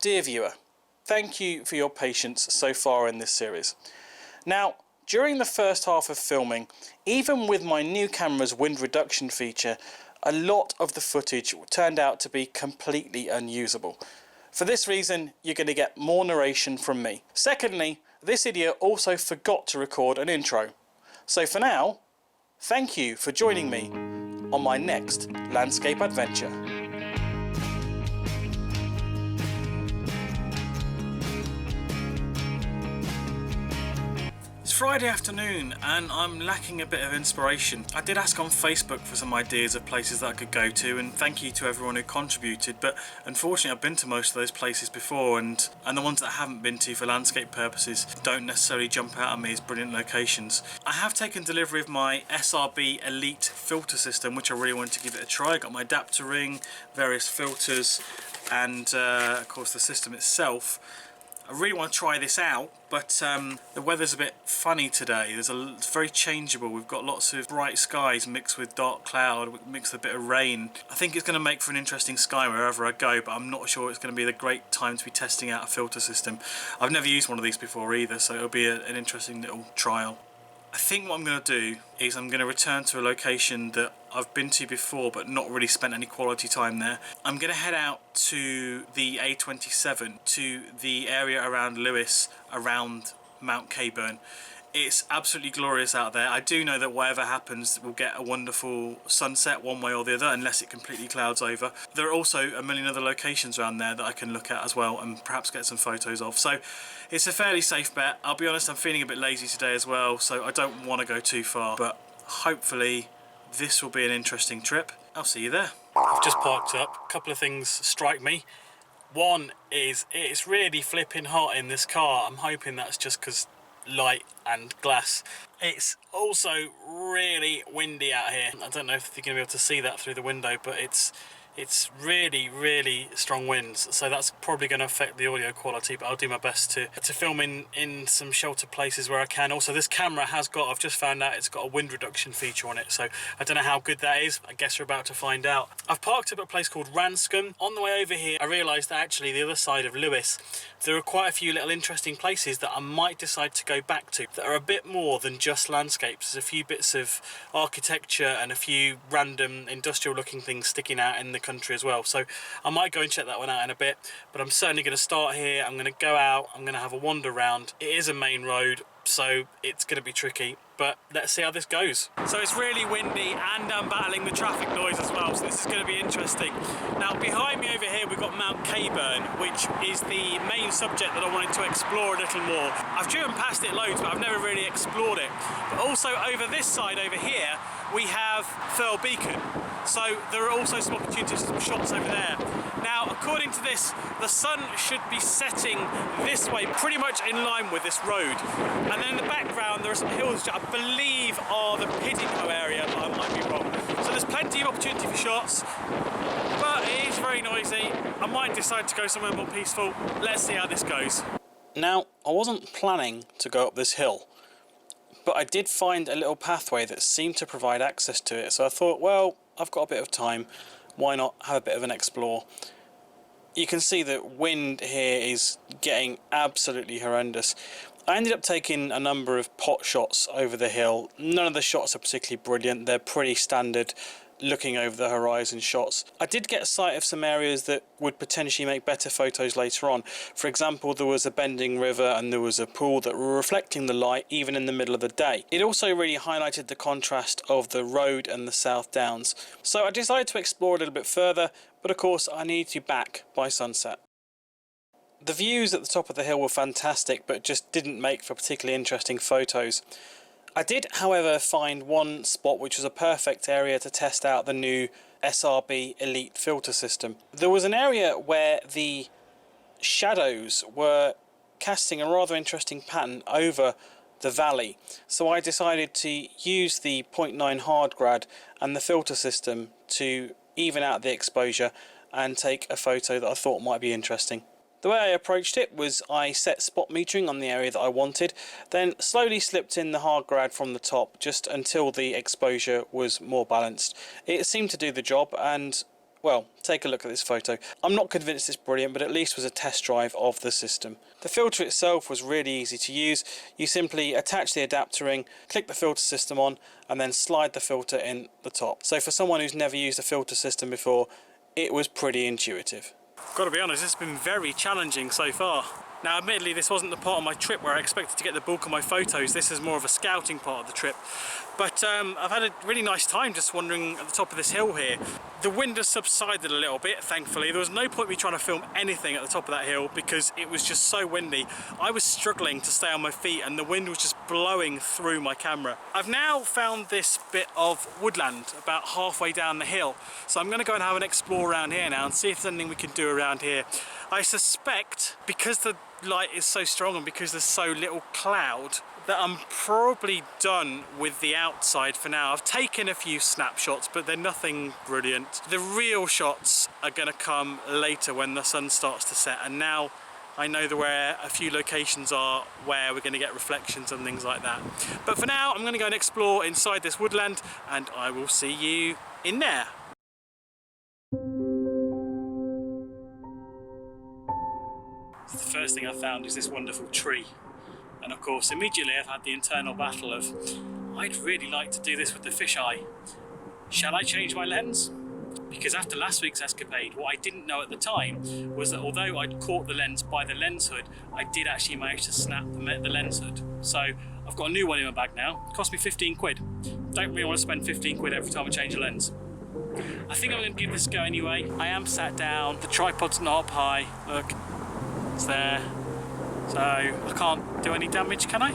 Dear viewer, thank you for your patience so far in this series. Now, during the first half of filming, even with my new camera's wind reduction feature, a lot of the footage turned out to be completely unusable. For this reason, you're going to get more narration from me. Secondly, this idiot also forgot to record an intro. So for now, thank you for joining me on my next landscape adventure. It's Friday afternoon and I'm lacking a bit of inspiration. I did ask on Facebook for some ideas of places that I could go to, and thank you to everyone who contributed, but unfortunately I've been to most of those places before, and the ones that I haven't been to for landscape purposes don't necessarily jump out at me as brilliant locations. I have taken delivery of my SRB Elite filter system, which I really wanted to give it a try. I got my adapter ring, various filters, and of course the system itself. I really want to try this out, but the weather's a bit funny today. It's very changeable. We've got lots of bright skies mixed with dark cloud, mixed with a bit of rain. I think it's going to make for an interesting sky wherever I go, but I'm not sure it's going to be the great time to be testing out a filter system. I've never used one of these before either, so it'll be an interesting little trial. I think what I'm going to do is I'm going to return to a location that I've been to before but not really spent any quality time there. I'm going to head out to the A27, to the area around Lewis, around Mount Caburn. It's absolutely glorious out there. I do know that whatever happens, we'll get a wonderful sunset one way or the other, unless it completely clouds over. There are also a million other locations around there that I can look at as well and perhaps get some photos of. So it's a fairly safe bet. I'll be honest, I'm feeling a bit lazy today as well, so I don't want to go too far, but hopefully this will be an interesting trip. I'll see you there. I've just parked up. A couple of things strike me. One is it's really flipping hot in this car. I'm hoping that's just because light and glass. It's also really windy out here. I don't know if you're going to be able to see that through the window, but it's really strong winds, so that's probably going to affect the audio quality, but I'll do my best to film in some sheltered places where I can. Also, this camera has got, I've just found out, it's got a wind reduction feature on it, so I don't know how good that is. I guess we're about to find out. I've parked up at a place called Ranscombe. On the way over here I realised that actually the other side of Lewis there are quite a few little interesting places that I might decide to go back to that are a bit more than just landscapes. There's a few bits of architecture and a few random industrial looking things sticking out in the country as well, so I might go and check that one out in a bit, but I'm certainly going to start here. I'm going to go out, I'm going to have a wander around. It is a main road, so it's going to be tricky, but let's see how this goes. So it's really windy and I'm battling the traffic noise as well, so this is going to be interesting. Now behind me over here we've got Mount Caburn, which is the main subject that I wanted to explore a little more. I've driven past it loads, but I've never really explored it. But also over this side over here we have Thurl Beacon, so there are also some opportunities for some shots over there. Now according to this, the sun should be setting this way, pretty much in line with this road, and then in the background there are some hills which I believe are the Piddinghoe area, but I might be wrong. So there's plenty of opportunity for shots, but it is very noisy. I might decide to go somewhere more peaceful. Let's see how this goes. Now, I wasn't planning to go up this hill, but I did find a little pathway that seemed to provide access to it, so I thought, well, I've got a bit of time, why not have a bit of an explore. You can see that wind here is getting absolutely horrendous. I ended up taking a number of pot shots over the hill. None of the shots are particularly brilliant, they're pretty standard looking over the horizon shots. I did get sight of some areas that would potentially make better photos later on. For example, there was a bending river and there was a pool that were reflecting the light even in the middle of the day. It also really highlighted the contrast of the road and the South Downs. So I decided to explore a little bit further, but of course I need to be back by sunset. The views at the top of the hill were fantastic, but just didn't make for particularly interesting photos. I did, however, find one spot which was a perfect area to test out the new SRB Elite filter system. There was an area where the shadows were casting a rather interesting pattern over the valley, so I decided to use the 0.9 hard grad and the filter system to even out the exposure and take a photo that I thought might be interesting. The way I approached it was I set spot metering on the area that I wanted, then slowly slipped in the hard grad from the top just until the exposure was more balanced. It seemed to do the job, and Well, take a look at this photo. I'm not convinced it's brilliant, but at least was a test drive of the system. The filter itself was really easy to use. You simply attach the adapter ring, click the filter system on, and then slide the filter in the top. So for someone who's never used a filter system before, it was pretty intuitive. Got to be honest, it's been very challenging so far. Now admittedly this wasn't the part of my trip where I expected to get the bulk of my photos. This is more of a scouting part of the trip. But I've had a really nice time just wandering at the top of this hill here. The wind has subsided a little bit, thankfully. There was no point me trying to film anything at the top of that hill because it was just so windy. I was struggling to stay on my feet and the wind was just blowing through my camera. I've now found this bit of woodland about halfway down the hill. So I'm going to go and have an explore around here now and see if there's anything we can do around here. I suspect, because the light is so strong and because there's so little cloud, that I'm probably done with the outside for now. I've taken a few snapshots, but they're nothing brilliant. The real shots are going to come later when the sun starts to set, and now I know where a few locations are where we're going to get reflections and things like that. But for now, I'm going to go and explore inside this woodland, and I will see you in there. The first thing I found is this wonderful tree. And of course, immediately I've had the internal battle of, I'd really like to do this with the fisheye. Shall I change my lens? Because after last week's escapade, what I didn't know at the time was that although I'd caught the lens by the lens hood, I did actually manage to snap the lens hood. So I've got a new one in my bag now. It cost me 15 quid. Don't really want to spend 15 quid every time I change a lens. I think I'm going to give this a go anyway. I am sat down, the tripod's not up high. Look, it's there. So I can't do any damage, can I?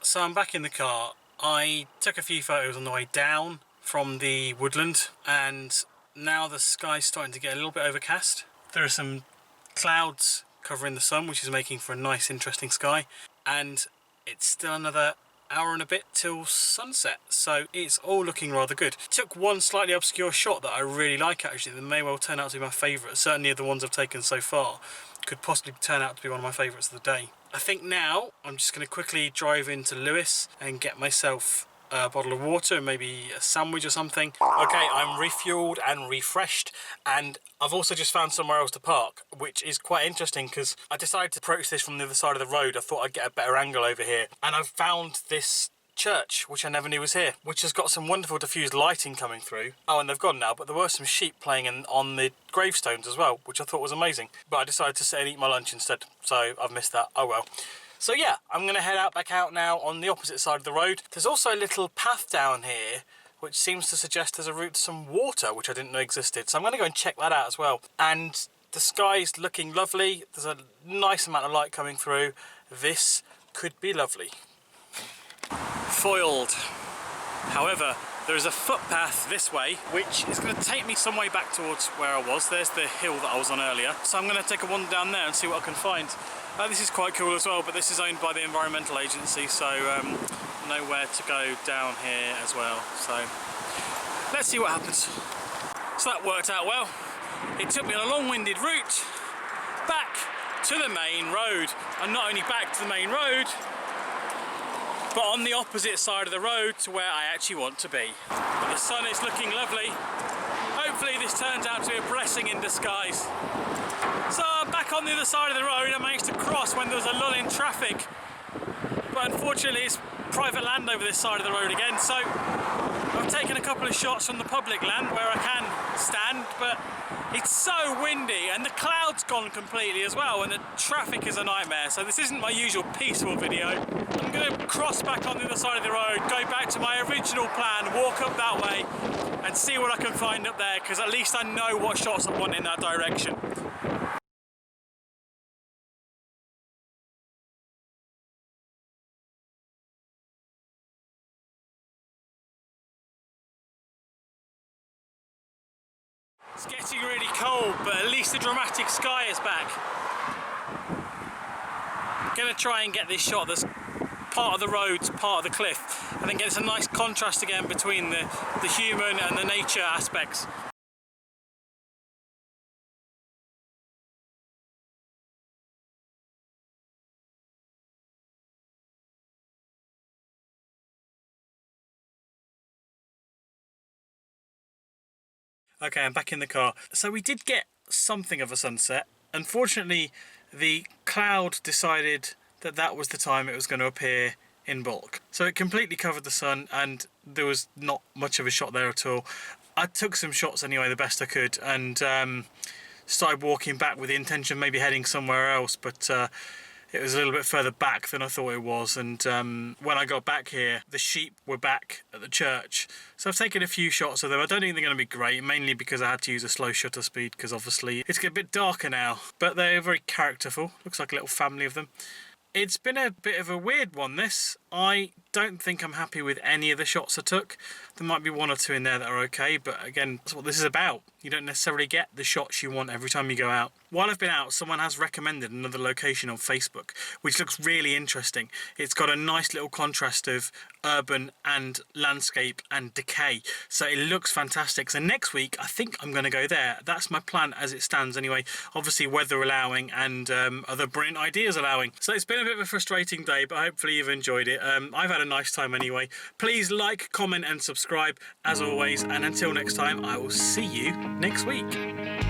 So I'm back in the car. I took a few photos on the way down from the woodland, and now the sky's starting to get a little bit overcast. There are some clouds covering the sun, which is making for a nice, interesting sky, and it's still another hour and a bit till sunset, so it's all looking rather good. Took one slightly obscure shot that I really like actually, that may well turn out to be my favourite. Certainly of the ones I've taken so far, could possibly turn out to be one of my favourites of the day. I think now I'm just going to quickly drive into Lewis and get myself a bottle of water and maybe a sandwich or something. Okay, I'm refueled and refreshed, and I've also just found somewhere else to park, which is quite interesting because I decided to approach this from the other side of the road. I thought I'd get a better angle over here, and I've found this church, which I never knew was here, which has got some wonderful diffused lighting coming through. Oh, and they've gone now, but there were some sheep playing on the gravestones as well, which I thought was amazing. But I decided to sit and eat my lunch instead, so I've missed that. Oh well. So yeah, I'm going to head back out now on the opposite side of the road. There's also a little path down here which seems to suggest there's a route to some water, which I didn't know existed. So I'm going to go and check that out as well. And the sky's looking lovely. There's a nice amount of light coming through. This could be lovely. Foiled. However, there is a footpath this way, which is going to take me some way back towards where I was. There's the hill that I was on earlier. So I'm going to take a wander down there and see what I can find. This is quite cool as well, but this is owned by the environmental agency, so nowhere to go down here as well. So let's see what happens. So that worked out well. It took me on a long-winded route back to the main road, and not only back to the main road, but on the opposite side of the road to where I actually want to be. But the sun is looking lovely. Hopefully this turns out to be a blessing in disguise. So I'm back on the other side of the road. I managed to cross when there was a lull in traffic, but unfortunately it's private land over this side of the road again, so I've taken a couple of shots from the public land where I can stand, but it's so windy and the cloud's gone completely as well, and the traffic is a nightmare. So this isn't my usual peaceful video. I'm going to cross back on the other side of the road, go back to my original plan, walk up that way and see what I can find up there, because at least I know what shots I want in that direction. It's getting really cold, but at least the dramatic sky is back. I'm going to try and get this shot that's part of the road, part of the cliff, and then get a nice contrast again between the human and the nature aspects. Okay, I'm back in the car. So we did get something of a sunset. Unfortunately, the cloud decided that that was the time it was going to appear in bulk. So it completely covered the sun and there was not much of a shot there at all. I took some shots anyway, the best I could, and started walking back with the intention of maybe heading somewhere else, but it was a little bit further back than I thought it was, and when I got back here, the sheep were back at the church. So I've taken a few shots of them. I don't think they're going to be great, mainly because I had to use a slow shutter speed, because obviously it's getting a bit darker now. But they're very characterful. Looks like a little family of them. It's been a bit of a weird one, this. I don't think I'm happy with any of the shots I took. There might be one or two in there that are okay, but again, that's what this is about. You don't necessarily get the shots you want every time you go out. While I've been out, someone has recommended another location on Facebook, which looks really interesting. It's got a nice little contrast of urban and landscape and decay, so it looks fantastic. So next week, I think I'm going to go there. That's my plan as it stands anyway, obviously weather allowing and other brilliant ideas allowing. So it's been a bit of a frustrating day, but hopefully you've enjoyed it. I've had a nice time anyway. Please like, comment and subscribe as always, and until next time, I will see you next week.